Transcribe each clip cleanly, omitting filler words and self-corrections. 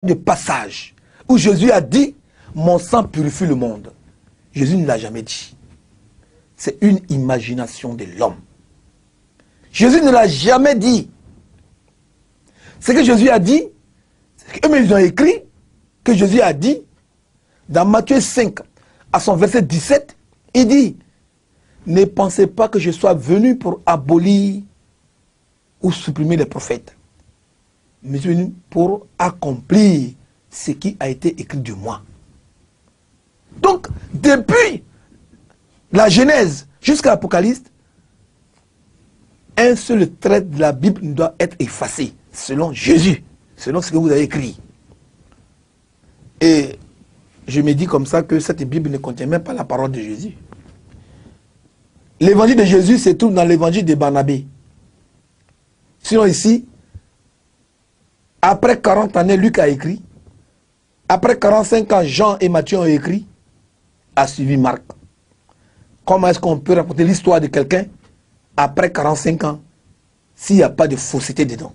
de passage où Jésus a dit « Mon sang purifie le monde ». Jésus ne l'a jamais dit. C'est une imagination de l'homme. Jésus ne l'a jamais dit. Ce que Jésus a dit, eux-mêmes ils ont écrit que Jésus a dit dans Matthieu 5, à son verset 17, il dit « Ne pensez pas que je sois venu pour abolir ou supprimer les prophètes, mais je suis venu pour accomplir ce qui a été écrit de moi. » Donc, depuis la Genèse jusqu'à l'Apocalypse, un seul trait de la Bible ne doit être effacé, selon Jésus, selon ce que vous avez écrit. Et je me dis comme ça que cette Bible ne contient même pas la parole de Jésus. L'évangile de Jésus se trouve dans l'évangile de Barnabé. Sinon ici, après 40 années, Luc a écrit. Après 45 ans, Jean et Matthieu ont écrit. A suivi Marc. Comment est-ce qu'on peut raconter l'histoire de quelqu'un après 45 ans s'il n'y a pas de fausseté dedans?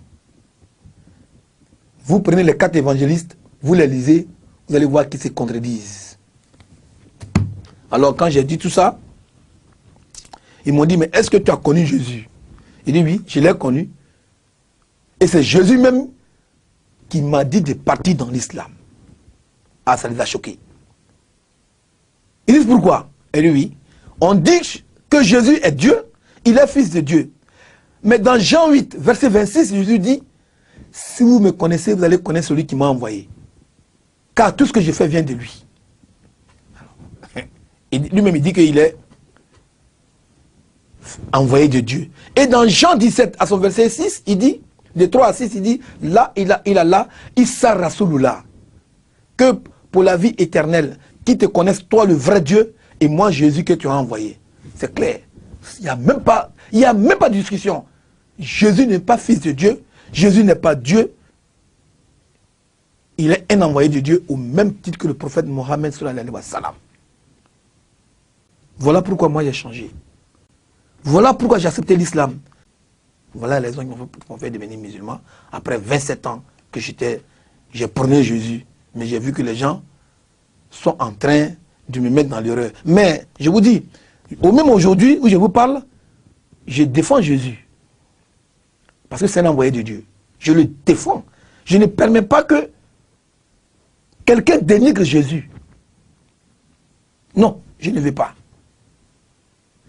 Vous prenez les 4 évangélistes, vous les lisez, vous allez voir qu'ils se contredisent. Alors quand j'ai dit tout ça, ils m'ont dit, mais est-ce que tu as connu Jésus? Il dit, oui, je l'ai connu. Et c'est Jésus même qui m'a dit de partir dans l'islam. Ah, ça les a choqués. Ils disent pourquoi? Et lui, oui. On dit que Jésus est Dieu, il est fils de Dieu. Mais dans Jean 8, verset 26, Jésus dit, si vous me connaissez, vous allez connaître celui qui m'a envoyé. Car tout ce que je fais vient de lui. Lui-même, il dit qu'il est envoyé de Dieu. Et dans Jean 17, à son verset 6, il dit, de 3 à 6, il dit, là, il a là, Issa Rasulullah, que pour la vie éternelle, qui te connaissent, toi le vrai Dieu, et moi Jésus que tu as envoyé. C'est clair. Il n'y a même pas de discussion. Jésus n'est pas fils de Dieu, Jésus n'est pas Dieu. Il est un envoyé de Dieu au même titre que le prophète Mohammed sallallahu alayhi wa sallam. Voilà pourquoi moi j'ai changé. Voilà pourquoi j'ai accepté l'islam. Voilà les gens qui m'ont fait devenir musulman. Après 27 ans que j'ai prôné Jésus, mais j'ai vu que les gens sont en train de me mettre dans l'erreur. Mais je vous dis, au même aujourd'hui où je vous parle, je défends Jésus. Parce que c'est un envoyé de Dieu. Je le défends. Je ne permets pas que quelqu'un dénigre Jésus. Non, je ne veux pas.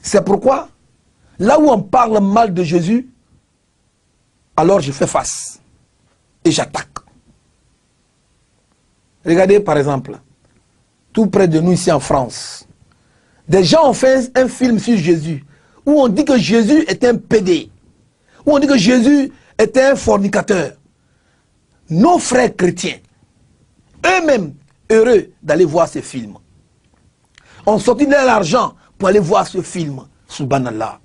C'est pourquoi, là où on parle mal de Jésus, alors je fais face. Et j'attaque. Regardez par exemple, tout près de nous ici en France, des gens ont fait un film sur Jésus, où on dit que Jésus est un pédé, où on dit que Jésus est un fornicateur. Nos frères chrétiens, eux-mêmes heureux d'aller voir ce film, ont sorti de l'argent pour aller voir ce film, subhanallah.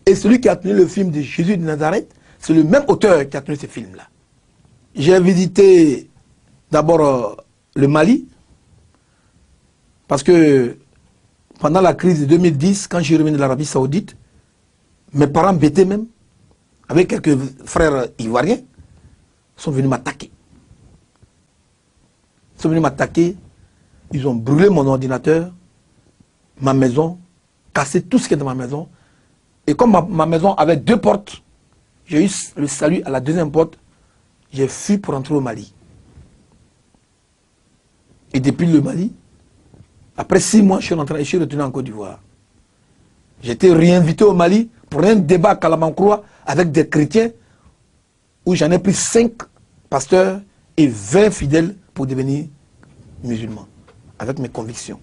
Et celui qui a tenu le film de Jésus de Nazareth, c'est le même auteur qui a tenu ce film-là. J'ai visité d'abord le Mali, parce que pendant la crise de 2010, quand je suis revenu de l'Arabie Saoudite, mes parents bêtés même, avec quelques frères ivoiriens, sont venus m'attaquer. Ils sont venus m'attaquer, ils ont brûlé mon ordinateur, ma maison, cassé tout ce qui est dans ma maison. Et comme ma maison avait 2 portes, j'ai eu le salut à la 2e porte, j'ai fui pour entrer au Mali. Et depuis le Mali, après 6 mois, je suis retourné en Côte d'Ivoire. J'ai été réinvité au Mali pour un débat à Kalamankroua avec des chrétiens où j'en ai pris 5 pasteurs et 20 fidèles pour devenir musulmans, avec mes convictions.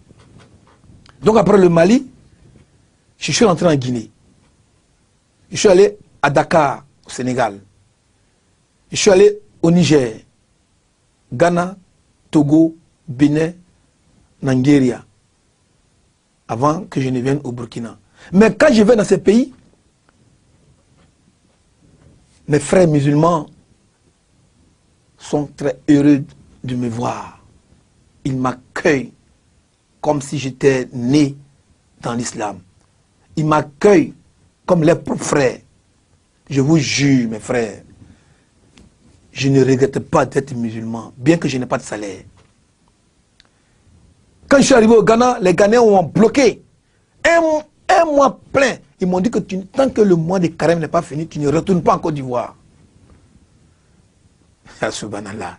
Donc après le Mali, je suis rentré en Guinée. Je suis allé à Dakar, au Sénégal. Je suis allé au Niger, Ghana, Togo, Bénin, Nigeria, avant que je ne vienne au Burkina. Mais quand je vais dans ces pays, mes frères musulmans sont très heureux de me voir. Ils m'accueillent comme si j'étais né dans l'islam. Ils m'accueillent comme leurs propres frères. Je vous jure, mes frères, je ne regrette pas d'être musulman, bien que je n'ai pas de salaire. Quand je suis arrivé au Ghana, les Ghanéens ont bloqué un mois plein. Ils m'ont dit que tant que le mois de carême n'est pas fini, tu ne retournes pas en Côte d'Ivoire. Subhanallah.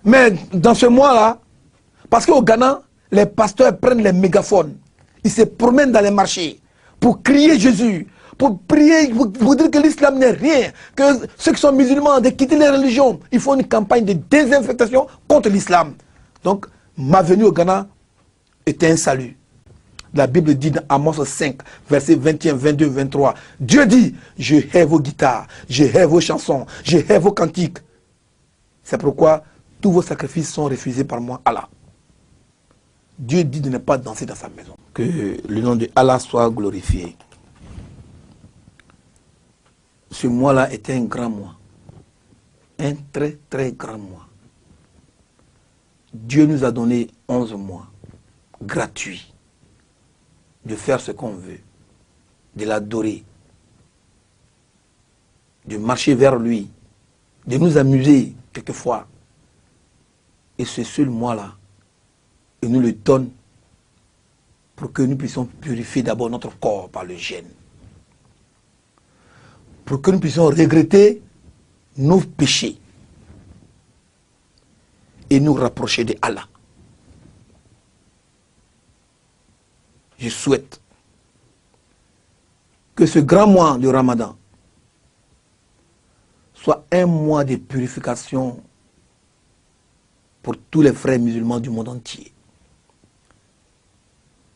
Mais dans ce mois-là, parce qu'au Ghana, les pasteurs prennent les mégaphones. Ils se promènent dans les marchés pour crier Jésus, pour prier, pour dire que l'islam n'est rien, que ceux qui sont musulmans de quitter les religions. Ils font une campagne de désinfectation contre l'islam. Donc, ma venue au Ghana était un salut. La Bible dit dans Amos 5, versets 21, 22, 23, Dieu dit, je hais vos guitares, je hais vos chansons, je hais vos cantiques. C'est pourquoi tous vos sacrifices sont refusés par moi, Allah. Dieu dit de ne pas danser dans sa maison. Que le nom de Allah soit glorifié. Ce mois-là était un grand mois. Un très très grand mois. Dieu nous a donné 11 mois gratuits de faire ce qu'on veut, de l'adorer, de marcher vers lui, de nous amuser quelquefois. Et ce seul mois-là, il nous le donne pour que nous puissions purifier d'abord notre corps par le jeûne. Pour que nous puissions regretter nos péchés et nous rapprocher de Allah. Je souhaite que ce grand mois du Ramadan soit un mois de purification pour tous les frères musulmans du monde entier.